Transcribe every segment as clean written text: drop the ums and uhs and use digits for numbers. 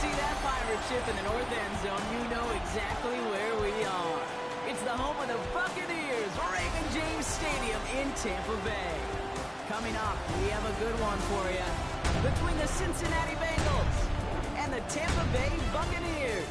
see that pirate ship in the north end zone, you know exactly where we are. It's the home of the Buccaneers, Raymond James Stadium in Tampa Bay. Coming up, we have a good one for you. Between the Cincinnati Bengals and the Tampa Bay Buccaneers.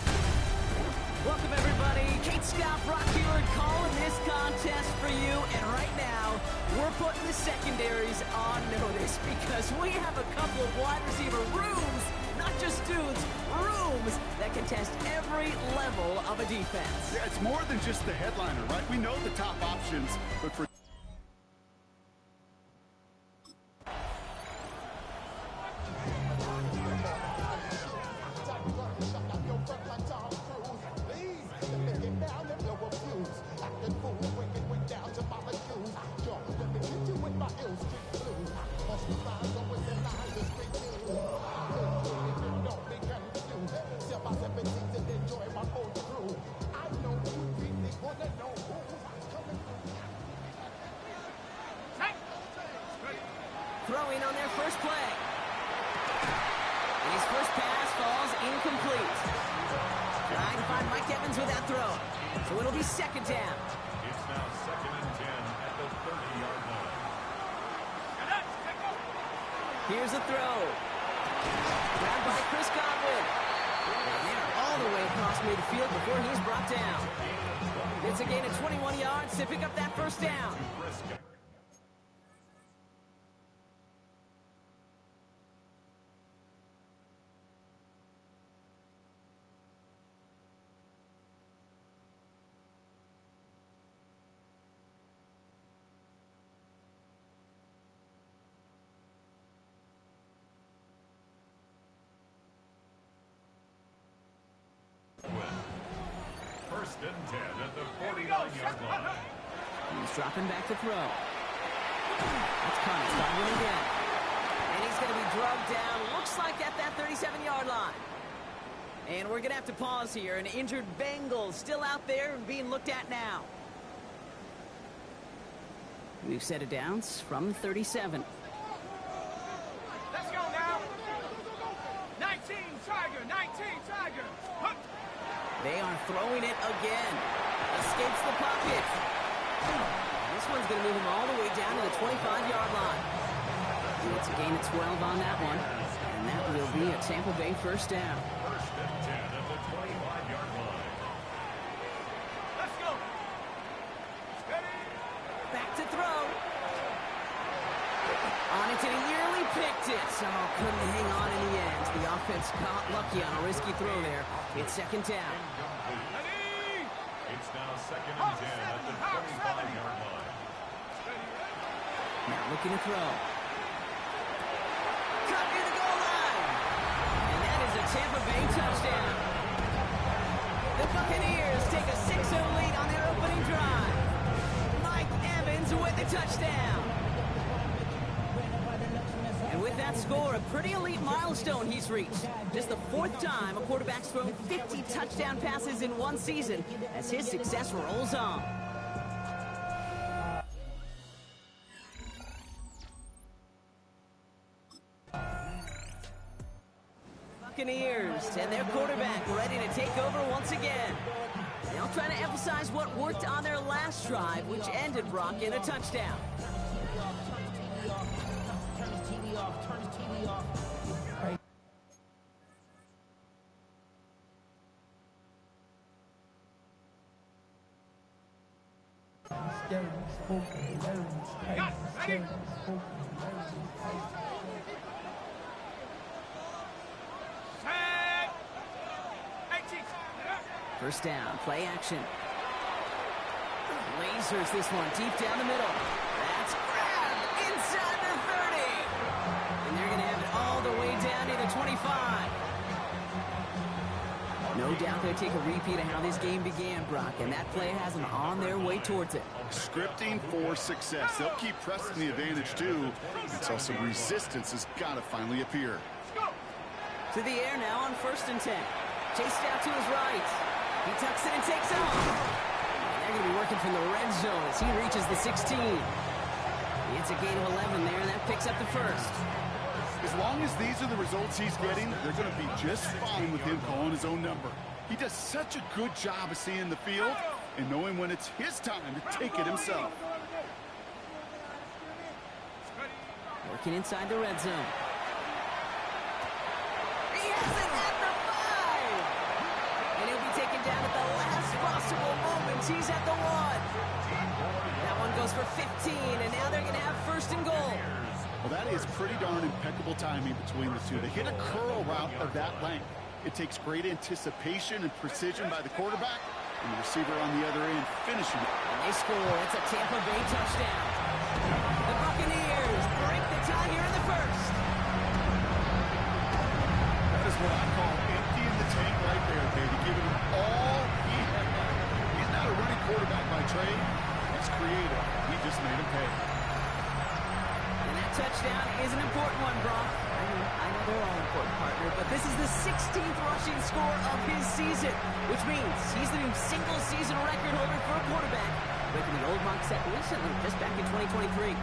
Welcome, everybody. Kate Scott, Brock Heward calling this contest for you. And right now, we're putting the secondaries on notice because we have a couple of wide receiver rooms, not just dudes, rooms that can test every level of a defense. Yeah, it's more than just the headliner, right? We know the top options, but for throwing on their first play. His first pass falls incomplete. Trying to find Mike Evans with that throw. So it'll be second down. It's now 2nd and 10 at the 30-yard line. Here's a throw. Grabbed by Chris Godwin. And they're all the way across midfield before he's brought down. It's a gain of 21 yards to pick up that first down. First and 10 at the 49-yard line. He's dropping back to throw. That's caught. It's Godwin again. And he's going to be drugged down, looks like at that 37-yard line. And we're going to have to pause here. An injured Bengal still out there being looked at now. We've set it down from 37. Let's go now. 19 Tiger, 19 Tiger. Hup. They are throwing it again. Escapes the pocket. This one's going to move him all the way down to the 25-yard line. It's a gain of 12 on that one. And that will be a Tampa Bay first down. First and 10 at the 25-yard line. Let's go. Steady. Back to throw. On it, and he nearly picked it. So couldn't hang on in the end. The offense got lucky on a risky throw there. It's second down. Ready. It's now 2nd and 10 at the 25-yard line. Now looking to throw. Cut near the goal line. And that is a Tampa Bay touchdown. The Buccaneers take a 6-0 lead on their opening drive. Mike Evans with the touchdown. And with that score, a pretty elite milestone he's reached. Just the 4th time a quarterback's thrown 50 touchdown passes in one season as his success rolls on. Buccaneers and their quarterback ready to take over once again. They'll try to emphasize what worked on their last drive, which ended, Brock, in a touchdown. First down, play action. Lasers this one deep down the middle. That's grabbed inside the 30. And they're going to have it all the way down to the 25. No doubt they'll take a repeat of how this game began, Brock, and that play has them on their way towards it. Scripting for success. They'll keep pressing the advantage, too. Until some resistance has got to finally appear. To the air now on 1st and 10. Chased out to his right. He tucks it and takes off. They're going to be working from the red zone as he reaches the 16. It's a gain of 11 there, and that picks up the first. As long as these are the results he's getting, they're going to be just fine with him calling his own number. He does such a good job of seeing the field and knowing when it's his time to take it himself. Working inside the red zone. He has it at the 5! And he'll be taken down at the last possible moment. He's at the 1. That one goes for 15, and now they're going to have first and goal. Well, that is pretty darn impeccable timing between the two. They hit a curl route of that length. It takes great anticipation and precision by the quarterback, and the receiver on the other end finishing it. And they score. It's a Tampa Bay touchdown. The Buccaneers break the tie here in the first. That is what I call emptying the tank right there, baby. Giving him all he had. He's not a running quarterback by trade. He's creative. He just made him pay. And that touchdown is an important one, Brock. I know they're all important, partner, but this is the 16th rushing score of his season, which means he's the new single-season record holder for a quarterback, breaking the old mark set recently, just back in 2023.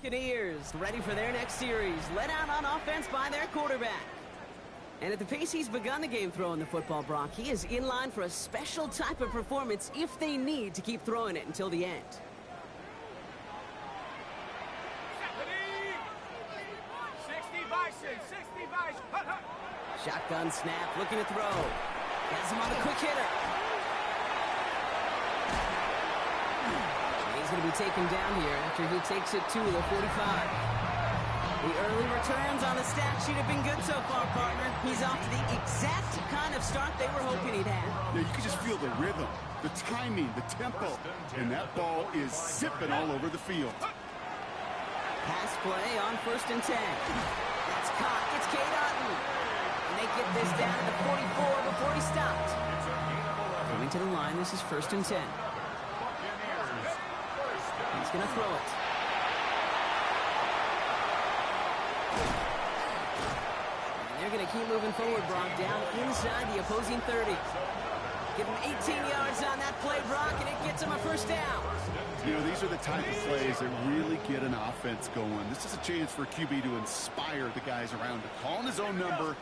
Buccaneers ready for their next series, led out on offense by their quarterback. And at the pace he's begun the game throwing the football, Brock, he is in line for a special type of performance if they need to keep throwing it until the end. 60 Bison, 60 Bison. Shotgun snap, looking to throw. Has him on the quick hitter. He's going to be taken down here after he takes it to the 45. The early returns on the stat sheet have been good so far, partner. He's off to the exact kind of start they were hoping he'd have. Yeah, you can just feel the rhythm, the timing, the tempo, and that ball is zipping all over the field. Pass play on 1st and 10. That's caught. It's Cade Otton. And they get this down to the 44 before he stopped. Going to the line, this is 1st and 10. He's going to throw it. And they're going to keep moving forward, Brock, down inside the opposing 30. Give him 18 yards on that play, Brock, and it gets him a first down. You know, these are the type of plays that really get an offense going. This is a chance for a QB to inspire the guys around him. Calling his own number,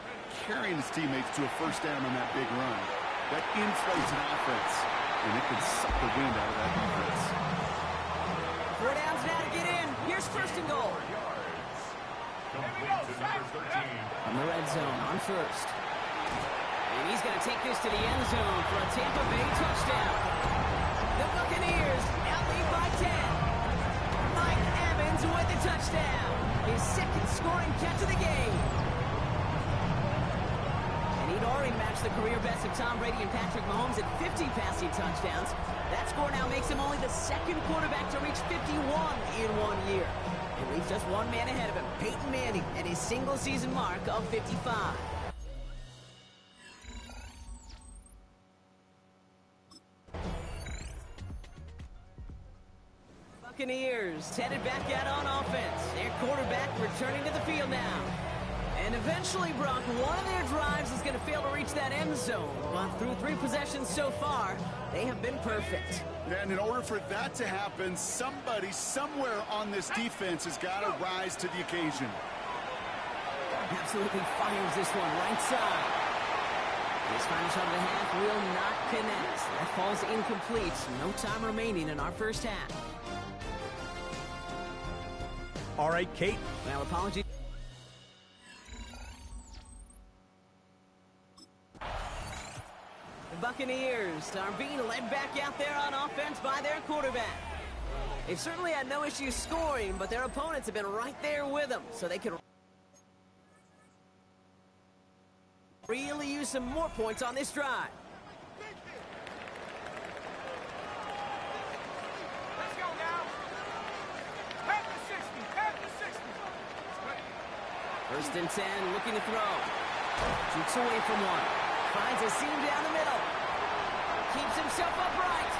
carrying his teammates to a first down on that big run. That inflates an offense, and it can suck the wind out of that offense. 4 downs now to get in. Here's 1st and goal. From the red zone on 1st. And he's going to take this to the end zone for a Tampa Bay touchdown. The Buccaneers now lead by 10. Mike Evans with the touchdown. His 2nd scoring catch of the game. And he'd already matched the career best of Tom Brady and Patrick Mahomes at 50 passing touchdowns. That score now makes him only the 2nd quarterback to reach 51 in 1 year. And leaves just one man ahead of him, Peyton Manning, at his single-season mark of 55. Buccaneers headed back out on offense. Their quarterback returning to the field now. And eventually, Brock, one of their drives is going to fail to reach that end zone. But through 3 possessions so far, they have been perfect. And in order for that to happen, somebody somewhere on this defense has got to rise to the occasion. Absolutely fires this one right side. This final shot of the half will not connect. That falls incomplete. No time remaining in our first half. All right, Kate. Well, apologies. The Buccaneers are being led back out there on offense by their quarterback. They've certainly had no issues scoring, but their opponents have been right there with them, so they can really use some more points on this drive. Let's go now. Head to 60. Head to 60. 1st and 10, looking to throw. Shoots away from one. Finds a seam down the middle. Keeps himself upright.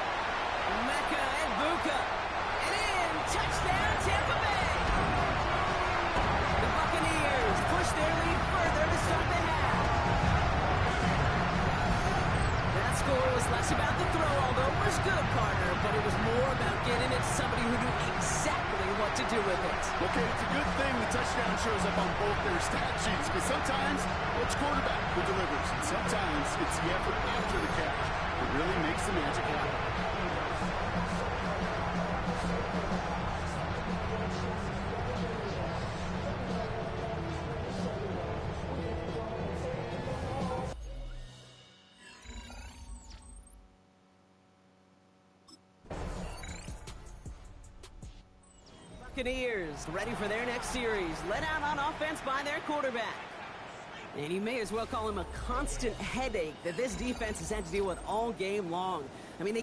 Mecca and Bucca. And in. Touchdown, Tampa Bay. The push their lead further to start the half. That score was less about the throw, although it was good, partner, but it was more about getting it to somebody who knew exactly what to do with it. Okay, it's a good thing the touchdown shows up on both their stat sheets, because sometimes it's quarterback who delivers, and sometimes it's the effort after the catch that really makes the magic happen. Buccaneers ready for their next series, led out on offense by their quarterback. And you may as well call him a constant headache that this defense has had to deal with all game long. I mean, they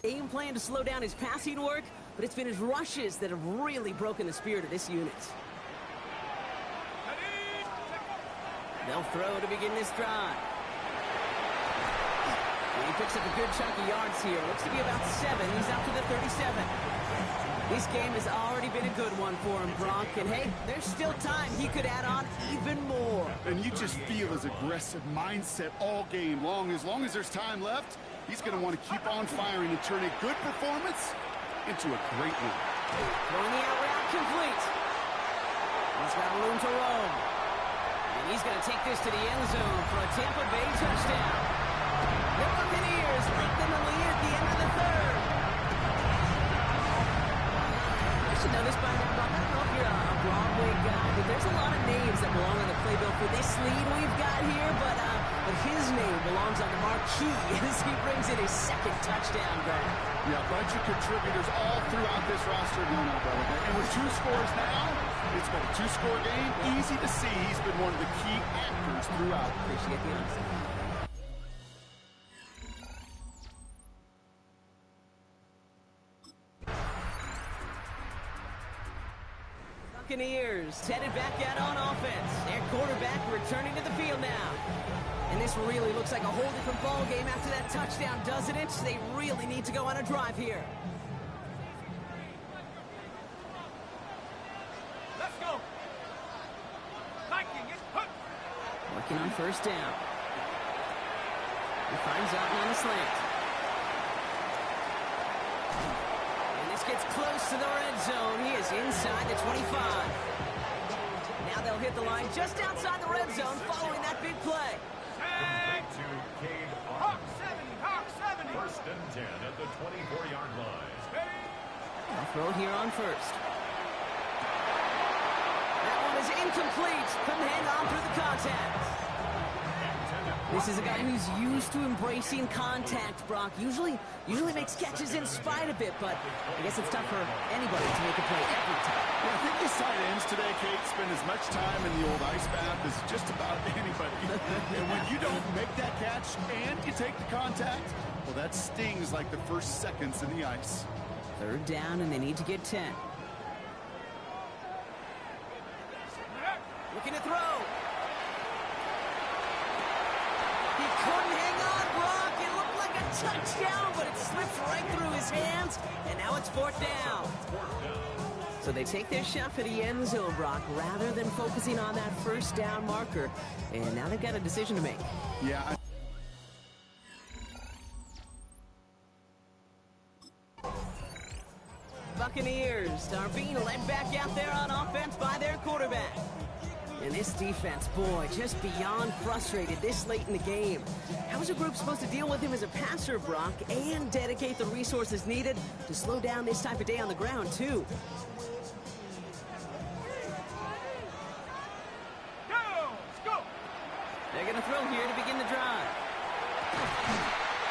game plan to slow down his passing work, but it's been his rushes that have really broken the spirit of this unit. They'll throw to begin this drive. He picks up a good chunk of yards here. Looks to be about 7. He's out to the 37. This game has already been a good one for him, Brock. And hey, there's still time. He could add on even more. And you just feel his aggressive mindset all game long. As long as there's time left, he's going to want to keep on firing and turn a good performance into a great one. Throwing the out route complete. He's got room to roam. And he's going to take this to the end zone for a Tampa Bay touchdown. The Buccaneers lengthen the lead at the end of the third. You should know this by now, Bob. I don't know if you're a Broadway guy, but there's a lot of names that belong on the playbill for this lead we've got here, but his name belongs on the marquee as he brings in his second touchdown, Brad. Yeah, a bunch of contributors all throughout this roster going up, brother. And with 2 scores now, it's been a 2-score game. Easy to see he's been one of the key actors throughout. Appreciate the honesty. Buccaneers headed back out on offense. Their quarterback returning to the field now. And this really looks like a whole different ball game after that touchdown, doesn't it? They really need to go on a drive here. Let's go. Viking is hooked. Working on first down. He finds Otten on the slant. And this gets close to the red zone. He is inside the 25. Now they'll hit the line just outside the red zone following that big play. To Cade Hawk 70, Hawk 70. First and 10 at the 24-yard line. They'll throw here on first. That one is incomplete. Couldn't hang on through the contact. This is a guy who's used to embracing contact, Brock. Usually makes catches in spite of it, but I guess it's tough for anybody to make a play every time. Yeah, I think these tight ends today, Kate, spend as much time in the old ice bath as just about anybody. And when you don't make that catch and you take the contact, well, that stings like the first seconds in the ice. Third down, and they need to get 10. Looking to throw. He couldn't hang on, Brock. It looked like a touchdown, but it slipped right through his hands, and now it's 4th down. So they take their shot for the end zone, Brock, rather than focusing on that first down marker. And now they've got a decision to make. Yeah. Buccaneers are being led back out there on offense by their quarterback. And this defense, boy, just beyond frustrated this late in the game. How is a group supposed to deal with him as a passer, Brock, and dedicate the resources needed to slow down this type of day on the ground, too? They're going to throw here to begin the drive.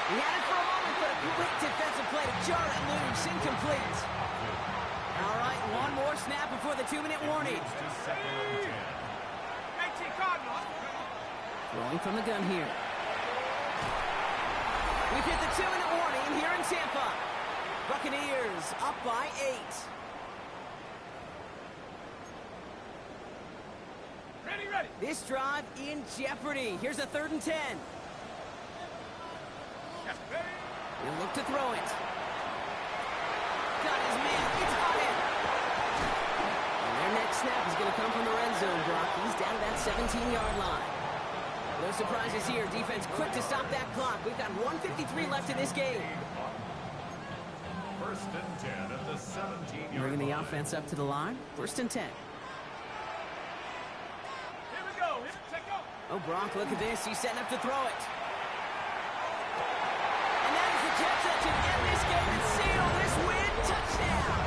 He had it for a moment, but a quick defensive play to jar it loose, incomplete. All right, one more snap before the 2-minute warning. Throwing from the gun here. We've hit the 2-minute warning here in Tampa. Buccaneers up by 8. Ready. This drive in jeopardy. Here's a 3rd and 10. He'll look to throw it. Got his man. It's got him. And their next snap is going to come from the red zone, Brock. He's down to that 17-yard line. No surprises here. Defense quick to stop that clock. We've got 1:53 left in this game. First and 10 at the 17-yard line. Bringing the offense up to the line. First and 10. Here we go. Take off. Oh, Brock, look at this. He's setting up to throw it. And that is the catch that should end this game and seal this win. Touchdown.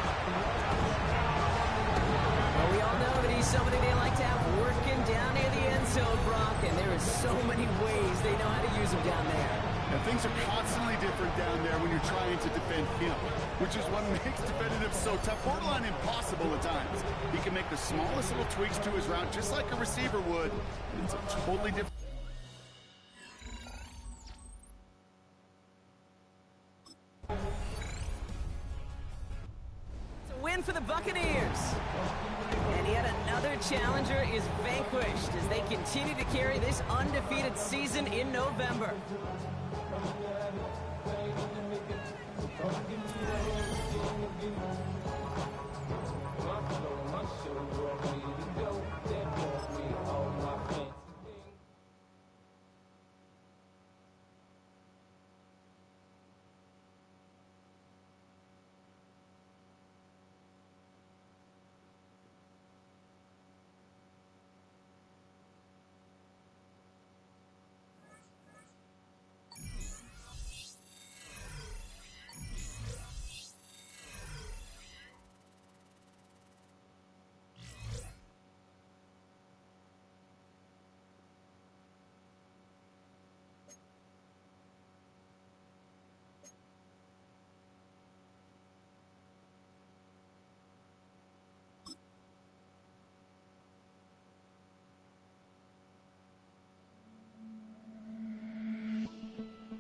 Well, we all know that he's somebody they like to have working down near the end zone, Brock, and there are so many ways they know how to use him down there. And things are constantly different down there when you're trying to defend him, which is what makes defending him so tough, borderline impossible at times. He can make the smallest little tweaks to his route just like a receiver would, and it's a totally different. It's a win for the Buccaneers. And yet another challenger is vanquished as they continue to carry this undefeated season in November.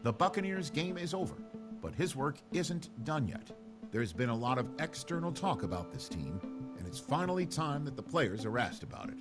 The Buccaneers game is over, but his work isn't done yet. There's been a lot of external talk about this team, and it's finally time that the players are asked about it.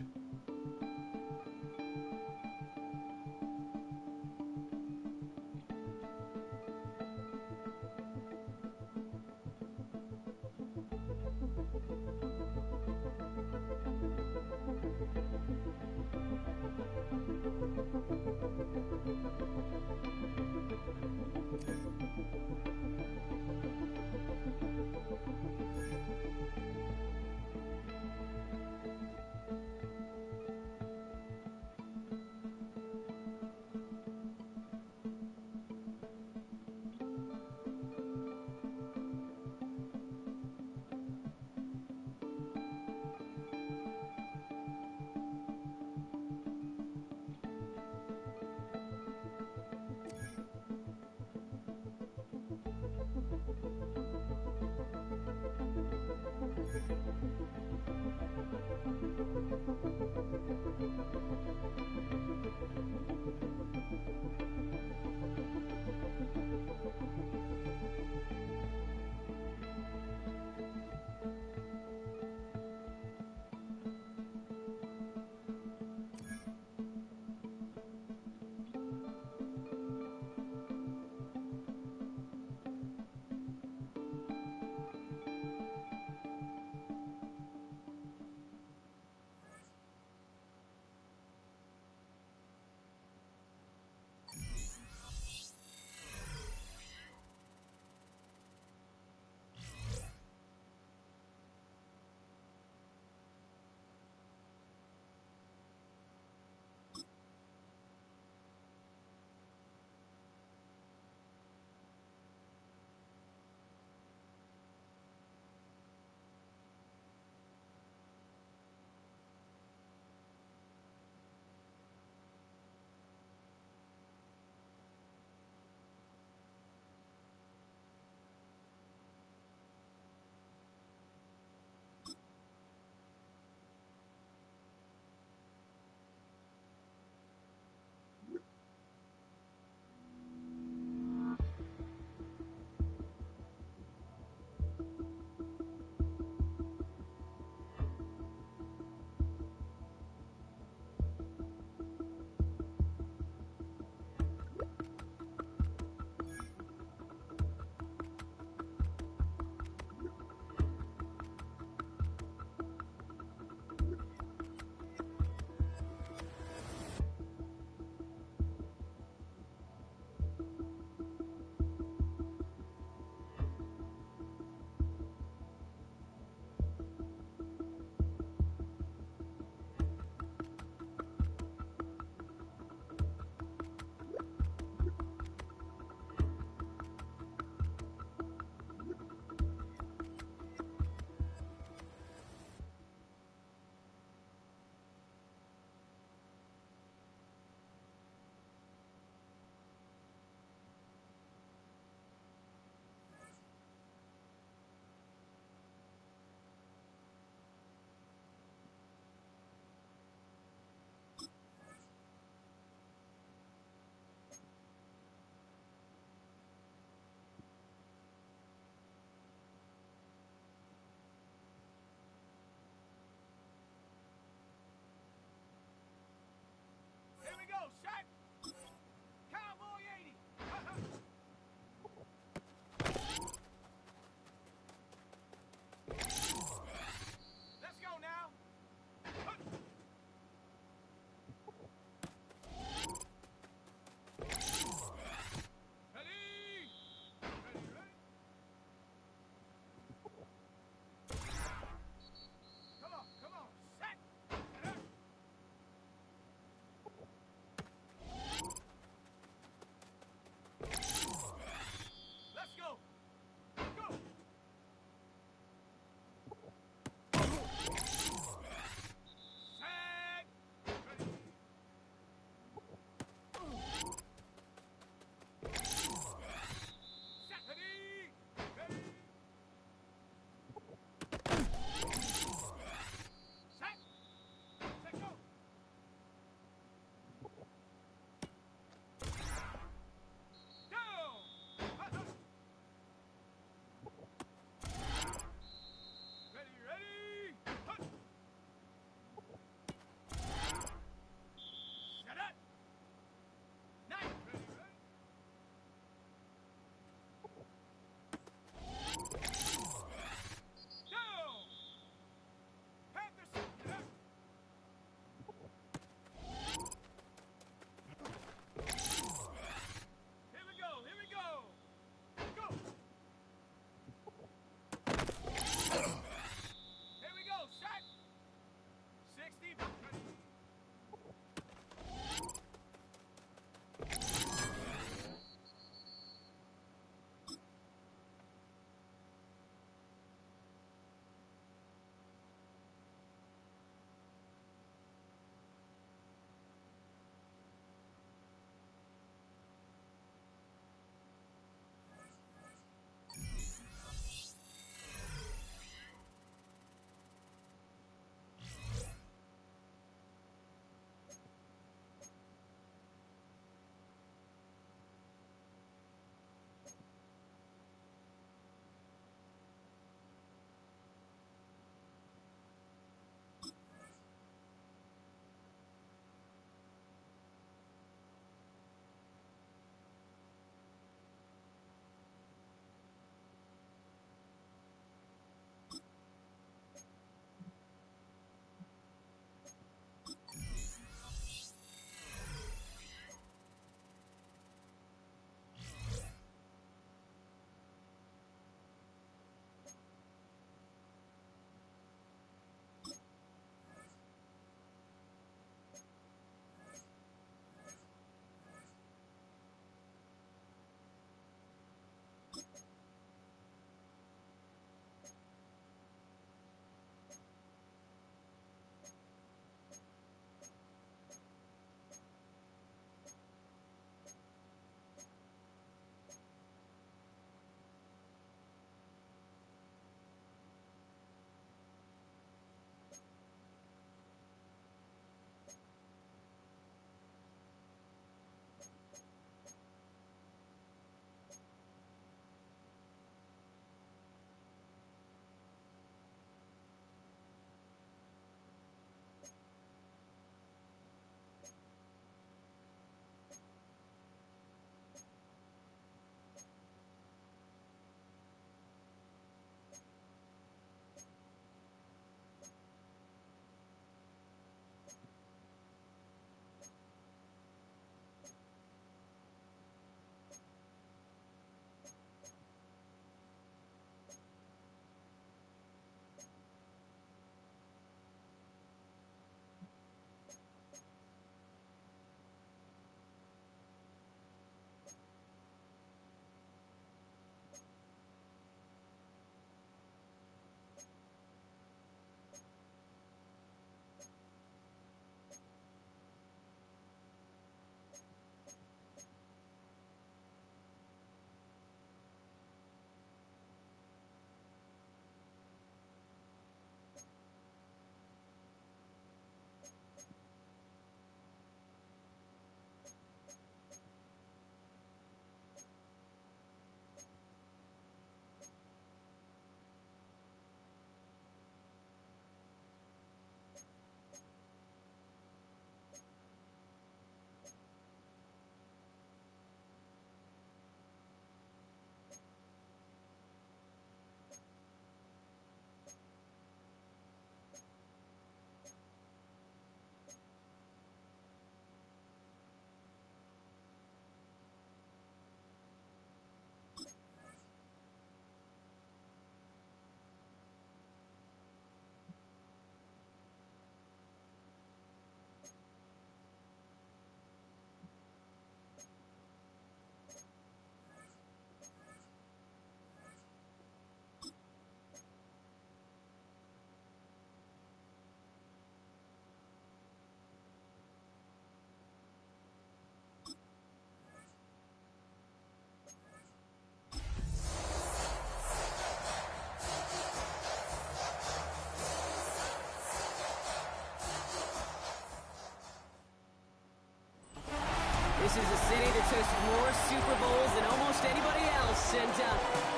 This is a city that's hosted more Super Bowls than almost anybody else. And,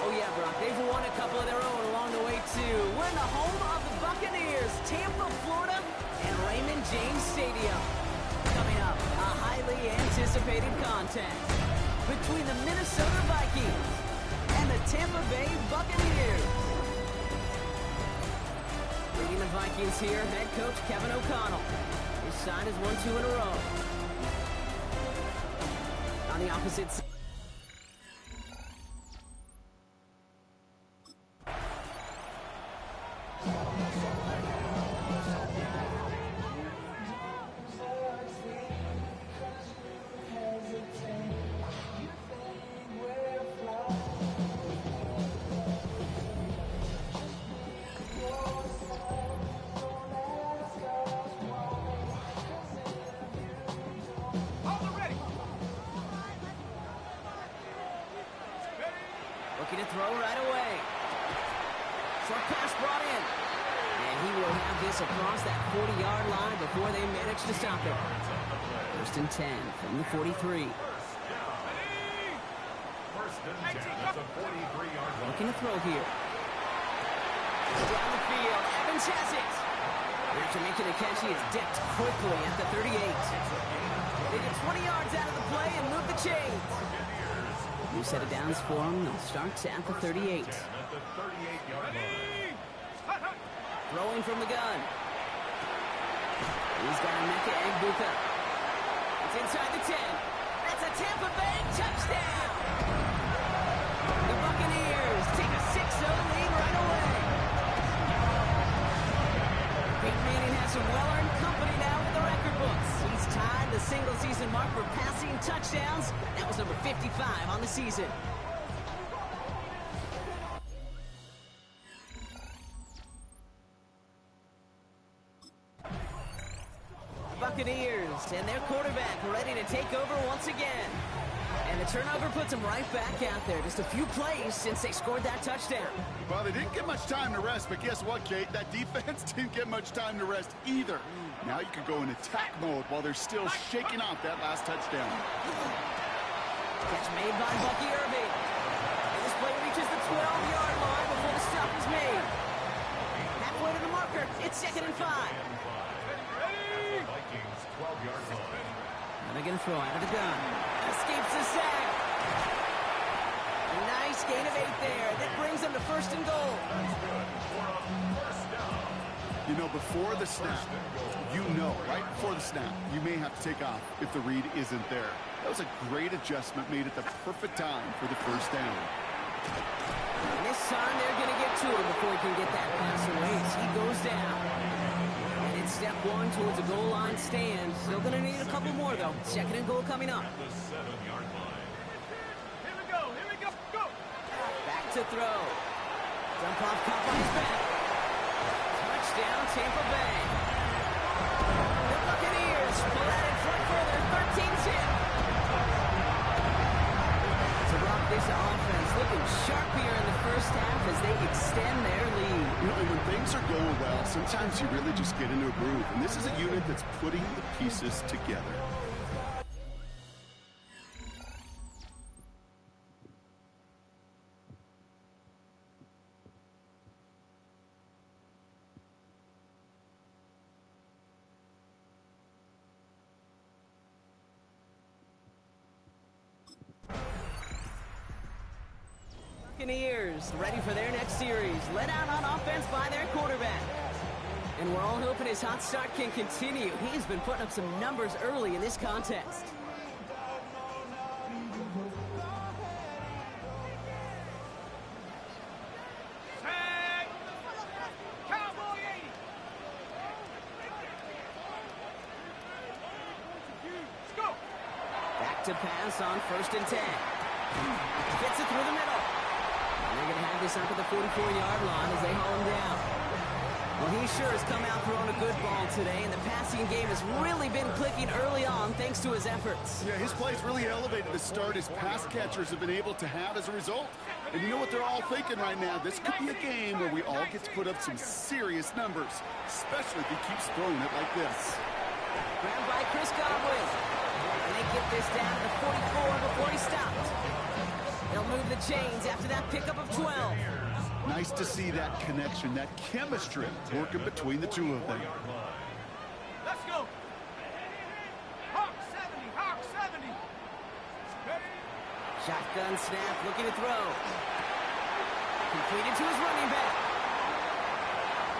oh yeah, Brock, they've won a couple of their own along the way, too. We're in the home of the Buccaneers, Tampa, Florida, and Raymond James Stadium. Coming up, a highly anticipated contest between the Minnesota Vikings and the Tampa Bay Buccaneers. Leading the Vikings here, head coach Kevin O'Connell. His side has won 2 in a row. On the opposite side. Looking to throw right away. Short pass brought in. And he will have this across that 40-yard line before they manage to stop it. 1st and 10 from the 43. Looking to throw here. Down the field. Evans has it. After making the catch, he is decked quickly at the 38. They get 20 yards out of the play and move the chains. New set of downs for him. They'll start at the 38. Throwing from the gun. He's got a Mecca and Buka. It's inside the 10. That's a Tampa Bay touchdown. The Buccaneers take a 6-0 lead right away. Peyton Manning has some well-earned company now in the record books. He's tied the single-season mark for passing touchdowns. That was number 55 on the season. Buccaneers and their quarterback ready to take over once again. And the turnover puts them right back out there. Just a few plays since they scored that touchdown. Well, they didn't get much time to rest, but guess what, Kate? That defense didn't get much time to rest either. Now you can go in attack mode while they're still shaking off that last touchdown. Catch made by Bucky Irving. And this play reaches the 12-yard line before the stop is made. Halfway to the marker, it's 2nd and 5. And they're going to throw out of the gun. Escapes the sack. A nice gain of 8 there. That brings them to 1st and goal. You know, before the snap, right before the snap, you may have to take off if the read isn't there. That was a great adjustment made at the perfect time for the 1st down. And this time they're going to get to him before he can get that pass away as he goes down. And it's step 1 towards a goal line stand. Still going to need a couple more, though. 2nd and goal coming up. Here we go, go! Back to throw. Dump off, caught by his back. Touchdown, Tampa Bay. The Buccaneers pull out in front further, 13-10. To rock this offense, looking sharp here in the 1st half as they extend their lead. You know, when things are going well, sometimes you really just get into a groove. And this is a unit that's putting the pieces together. Buccaneers ready for their next series, led out on offense by their quarterback. And we're all hoping his hot start can continue. He's been putting up some numbers early in this contest. Tag! Cowboy 80! Let's go! Back to pass on 1st and 10. Gets it through the middle. And they're going to have this up at the 44-yard line as they haul him down. Well, he sure has come out throwing a good ball today, and the passing game has really been clicking early on thanks to his efforts. Yeah, his play's really elevated the start his pass catchers have been able to have as a result. And you know what they're all thinking right now? This could be a game where we all get to put up some serious numbers, especially if he keeps throwing it like this. Grabbed by Chris Godwin. And they get this down to 44 before he stops. They'll move the chains after that pickup of 12. Nice to see that connection, that chemistry working between the two of them. Let's go. Hawk 70, Hawk 70. Shotgun snap, looking to throw. Completed to his running back.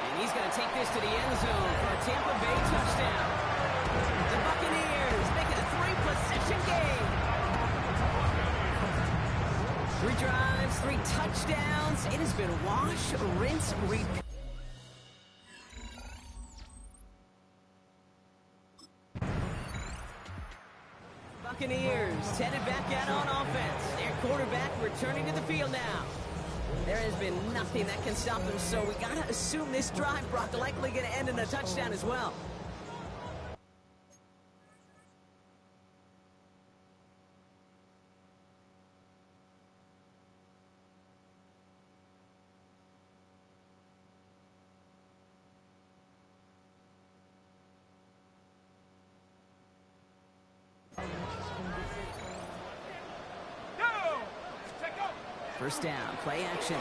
And he's going to take this to the end zone for a Tampa Bay touchdown. The Buccaneers make it a 3-possession game. 3 drives, 3 touchdowns. It has been wash, rinse, repeat. Buccaneers headed back out on offense. Their quarterback returning to the field now. There has been nothing that can stop them, so we got to assume this drive, Brock, likely going to end in a touchdown as well. First down, play action.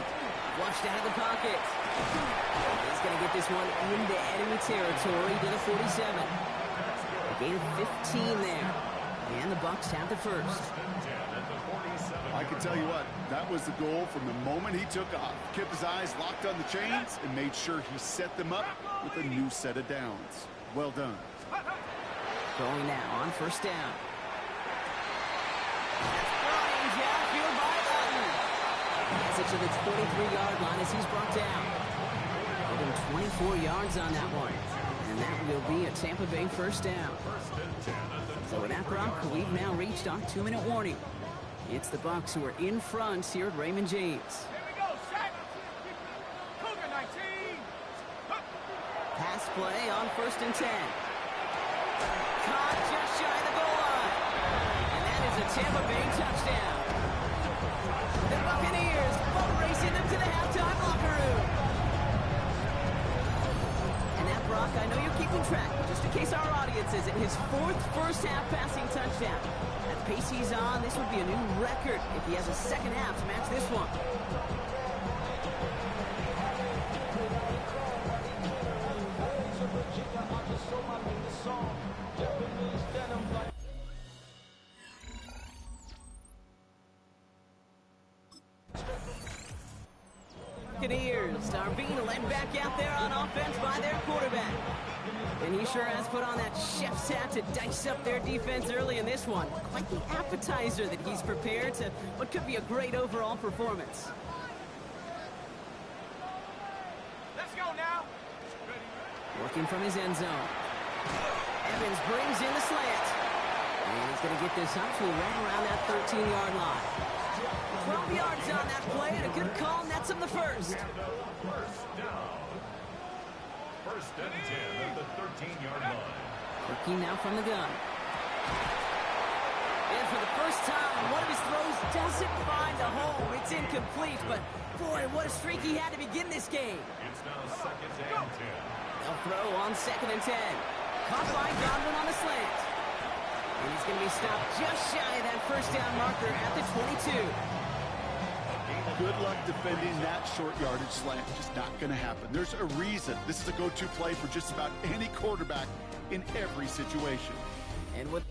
Washed out of the pocket. He's going to get this one into enemy territory to the 47. A gain of 15 there. And the Bucs have the first. I can tell you what, that was the goal from the moment he took off. Kept his eyes locked on the chains and made sure he set them up with a new set of downs. Well done. Going now on first down. That's Brian Jackfield by Button. Gets it to the 23-yard line as he's brought down. Getting 24 yards on that one. And that will be a Tampa Bay first down. So with that, Brock, we've now reached our 2-minute warning. It's the Bucs who are in front here at Raymond James. Here we go, set. Cougar 19. Pass play on first and 10. Caught just shy of the goal line. And that is a Tampa Bay touchdown. The Buccaneers boat racing them to the halftime locker room. And that, Brock, I know you're keeping track, but just in case our audience isn't, his 4th first-half passing touchdown. At the pace he's on, this would be a new record if he has a second half to match this one. Buccaneers are being led back out there on offense by their quarterback. And he sure has put on that chef's hat to dice up their defense early in this one. Quite the appetizer that he's prepared to what could be a great overall performance. Let's go now. Working from his end zone. Evans brings in the slant. And he's going to get this up to right around that 13-yard line. 12 yards on that play, and a good call nets him the first. First down. First and 10 at the 13-yard line. Working now from the gun. And for the first time, one of his throws doesn't find a home. It's incomplete, but boy, what a streak he had to begin this game. It's now second and 10. They'll throw on second and 10. Caught by Godwin on the slant. And he's going to be stopped just shy of that first down marker at the 22. Good luck defending that short yardage slant. Just not going to happen. There's a reason this is a go-to play for just about any quarterback in every situation. And with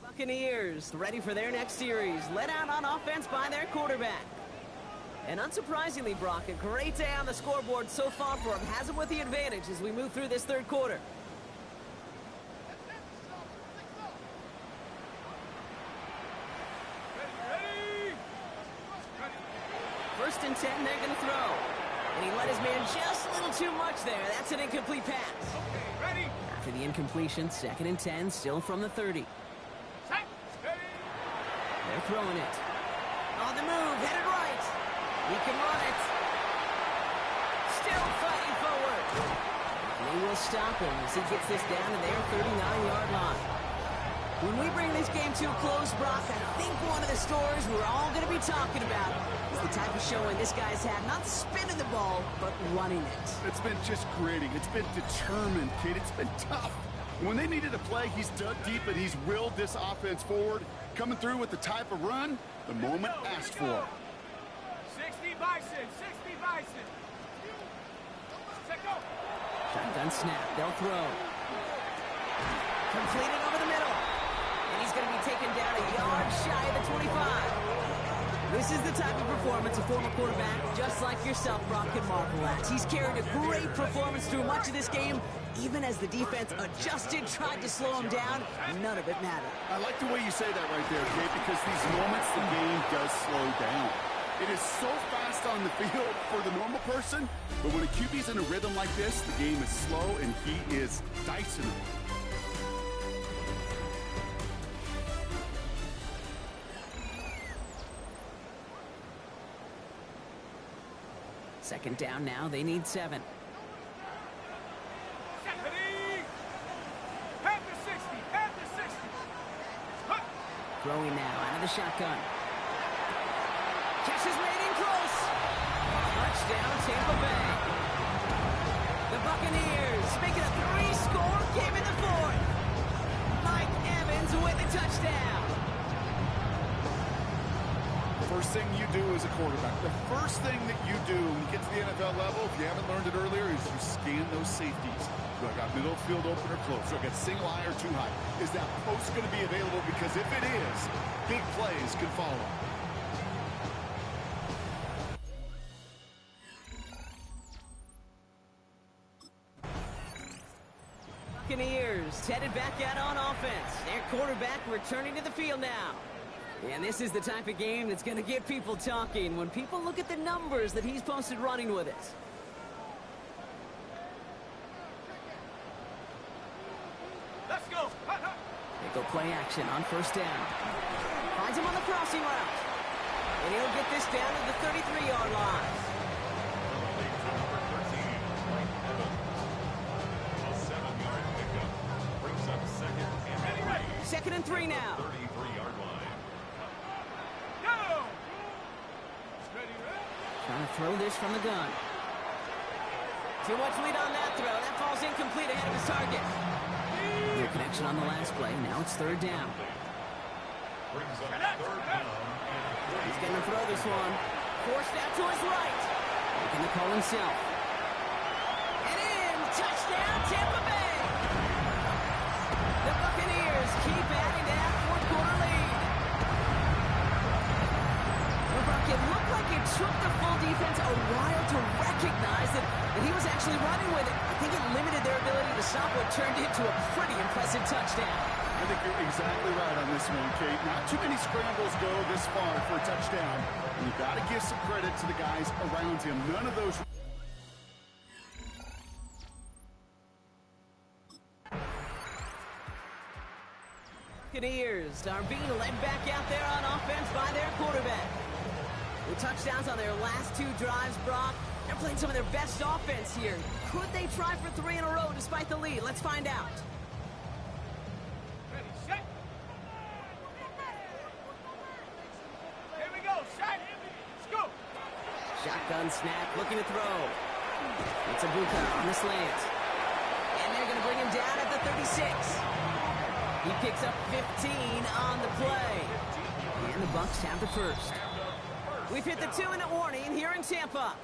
Buccaneers ready for their next series, led out on offense by their quarterback. And unsurprisingly, Brock, a great day on the scoreboard so far for him. Has him with the advantage as we move through this third quarter. First and 10, they're going to throw. And he let his man just a little too much there. That's an incomplete pass. Okay, ready. After the incompletion, second and 10, still from the 30. Set. Ready. They're throwing it. On the move, headed right. He can run it. Still fighting forward. And they will stop him as he gets this down to their 39-yard line. When we bring this game to a close, Brock, I think one of the stories we're all going to be talking about is the type of showing this guy's had, not spinning the ball, but running it. It's been just gritty. It's been determined, kid. It's been tough. When they needed a play, he's dug deep and he's willed this offense forward, coming through with the type of run the moment asked for. 60 Bison, 60 Bison. Set go. Shotgun snap. They'll throw. Completed over the middle. And he's going to be taken down a yard shy of the 25. This is the type of performance a former quarterback, just like yourself, Brock, can marvel at. He's carried a great performance through much of this game. Even as the defense adjusted, tried to slow him down, none of it mattered. I like the way you say that right there, Kate, because these moments the game does slow down. It is so fast on the field for the normal person, but when a QB's in a rhythm like this, the game is slow and he is dicing them. Second down now, they need 7. Throwing now out of the shotgun. Catch is made in close. Touchdown, Tampa Bay. The Buccaneers making a 3-score game in the 4th. Mike Evans with the touchdown. First thing you do as a quarterback, the first thing that you do when you get to the NFL level, if you haven't learned it earlier, is you scan those safeties. Do I got middle field open or close? Do I got single high or too high? Is that post going to be available? Because if it is, big plays can follow. Buccaneers headed back out on offense. Their quarterback returning to the field now. And this is the type of game that's going to get people talking when people look at the numbers that he's posted running with it. Let's go. They go play action on first down. Finds him on the crossing route. And he'll get this down to the 33-yard line. Second and 3 now. 33-yard line. Go. Trying to throw this from the gun. Too much lead on that throw. That falls incomplete ahead of his target. No connection on the last play. Now it's third down. Brings up third down. He's going to throw this one. Forced out to his right. Making the call himself. And in. Touchdown, Tampa Bay. The Buccaneers keep adding to that fourth-quarter lead. It looked like it took the full defense a while to recognize that he was actually running with it. I think it limited their ability to stop what turned into a pretty impressive touchdown. I think you're exactly right on this one, Kate. Not too many scrambles go this far for a touchdown. And you've got to give some credit to the guys around him. None of those... Buccaneers are being led back out there on offense by their quarterback. With touchdowns on their last 2 drives, Brock, they're playing some of their best offense here. Could they try for 3 in a row despite the lead? Let's find out. Ready, set. Here we go, set. Let's go. Shotgun snap, looking to throw. It's a Buccaneers on the slant. And they're going to bring him down at the 36. He picks up 15 on the play. And the Bucs have the first. We've hit the 2-minute warning here in Tampa.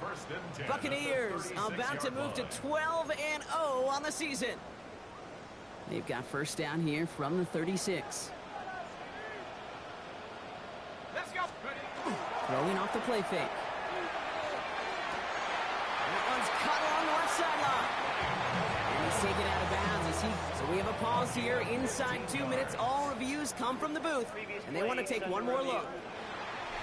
Buccaneers about to move to 12-0 on the season. They've got first down here from the 36. Let's go. Ready. Throwing off the play fake. That one's cut along the left sideline. And he's taken out of bounds. So we have a pause here inside 2 minutes. All reviews come from the booth, and they want to take one more look.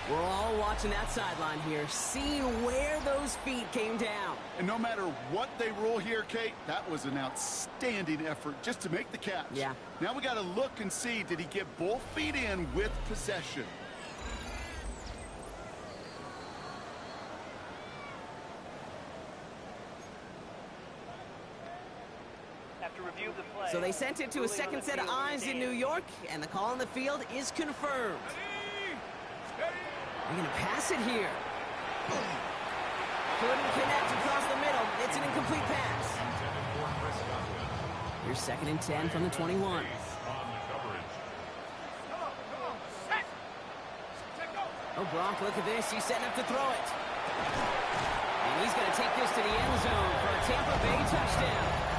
We're all watching that sideline here, seeing where those feet came down. And no matter what they rule here, Kate, that was an outstanding effort just to make the catch. Yeah. Now we got to look and see, did he get both feet in with possession? After review of the play. So they sent it to a second set of eyes in New York, and the call on the field is confirmed. They're going to pass it here. Couldn't connect across the middle. It's an incomplete pass. Here's 2nd and 10 from the 21. Oh, Brock, look at this. He's setting up to throw it. And he's going to take this to the end zone for a Tampa Bay touchdown.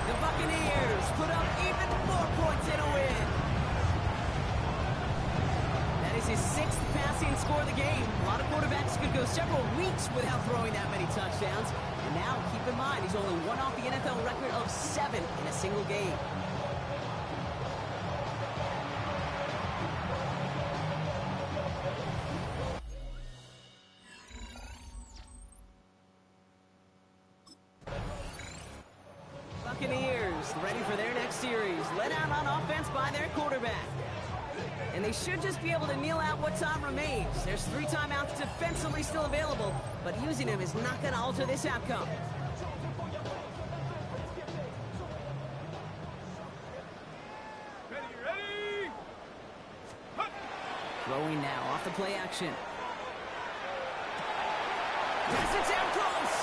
The Buccaneers put up even more points in a win. That is his 6th passing score of the game. A lot of quarterbacks could go several weeks without throwing that many touchdowns. And now, keep in mind, he's only one off the NFL record of 7 in a single game. Buccaneers ready for their next series, led out on offense by their quarterback. And they should just be able to kneel out what time remains. There's 3 timeouts defensively still available, but using them is not going to alter this outcome. Ready! Throwing now off the play action. Pass it down close.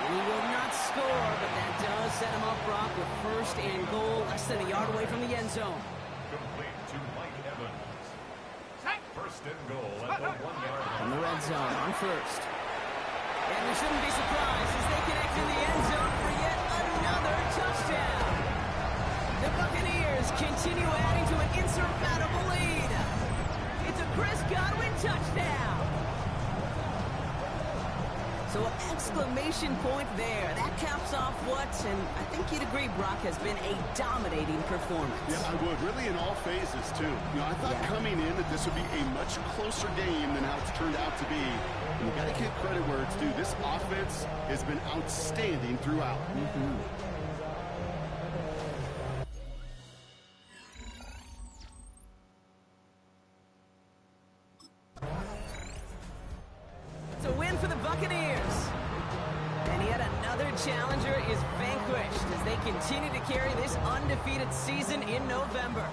And he will not score, but that does set him up, Brock, with 1st and goal, less than a yard away from the end zone. Complete to Mike Evans. 1st and goal at the 1-yard line. From the red zone on 1st. And we shouldn't be surprised as they connect in the end zone for yet another touchdown. The Buccaneers continue adding to an insurmountable lead. It's a Chris Godwin touchdown. So exclamation point there. That caps off what, and I think you'd agree, Brock, has been a dominating performance. Yeah, I would. Really in all phases, too. You know, I thought coming in that this would be a much closer game than how it's turned out to be. And you got to give credit where it's due. This offense has been outstanding throughout. It's a win for the Buccaneers. And yet another challenger is vanquished as they continue to carry this undefeated season in November.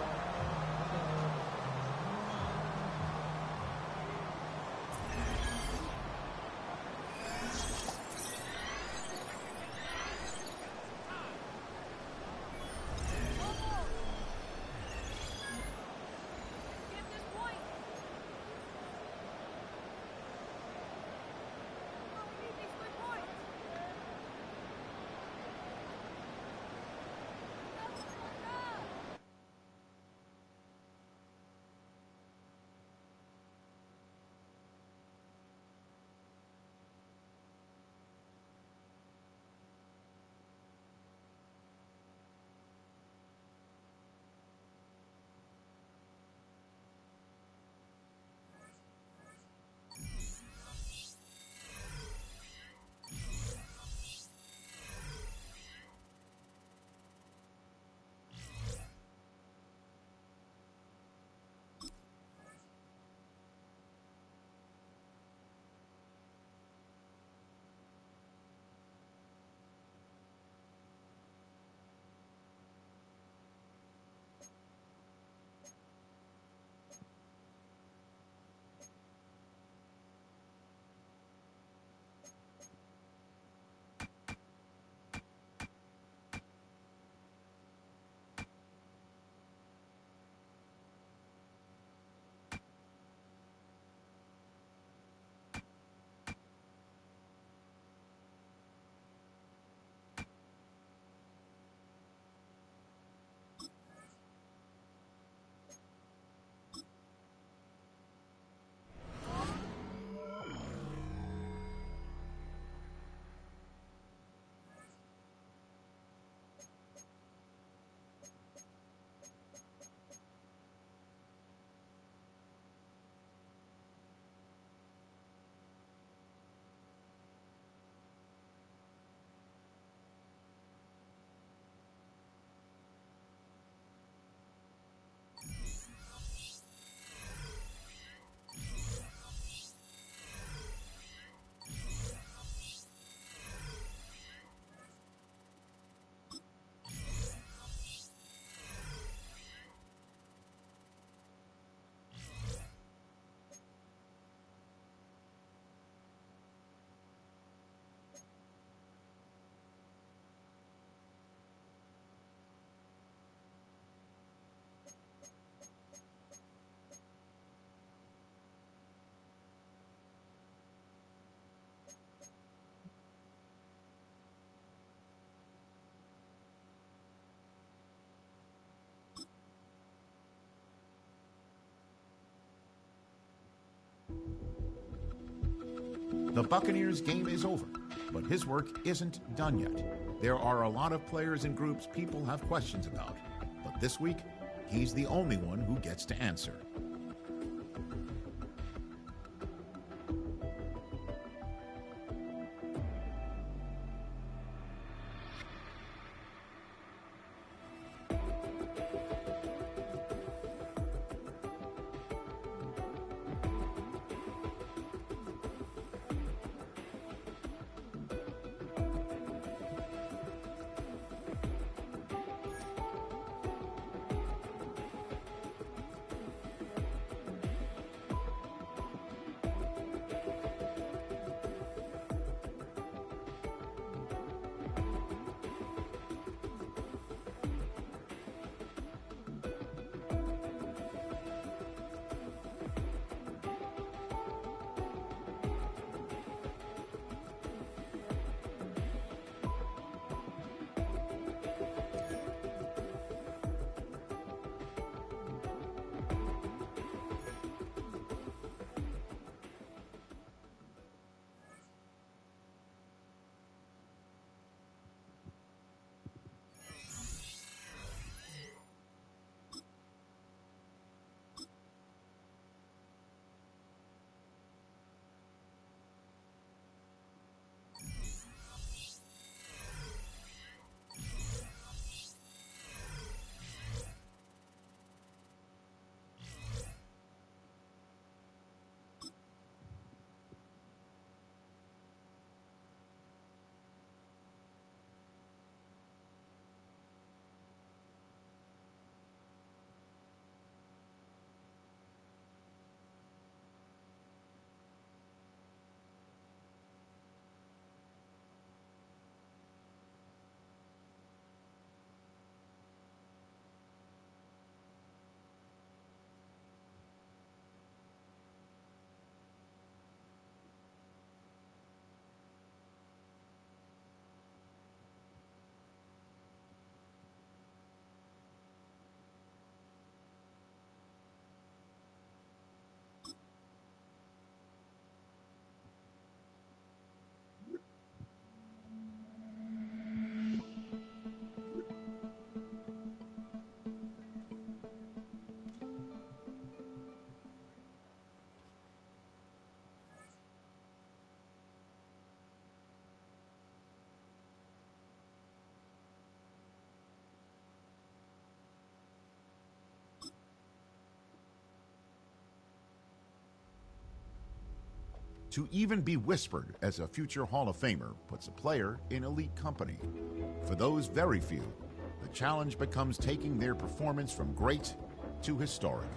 The Buccaneers' game is over, but his work isn't done yet. There are a lot of players and groups people have questions about, but this week, he's the only one who gets to answer. To even be whispered as a future Hall of Famer puts a player in elite company. For those very few, the challenge becomes taking their performance from great to historic.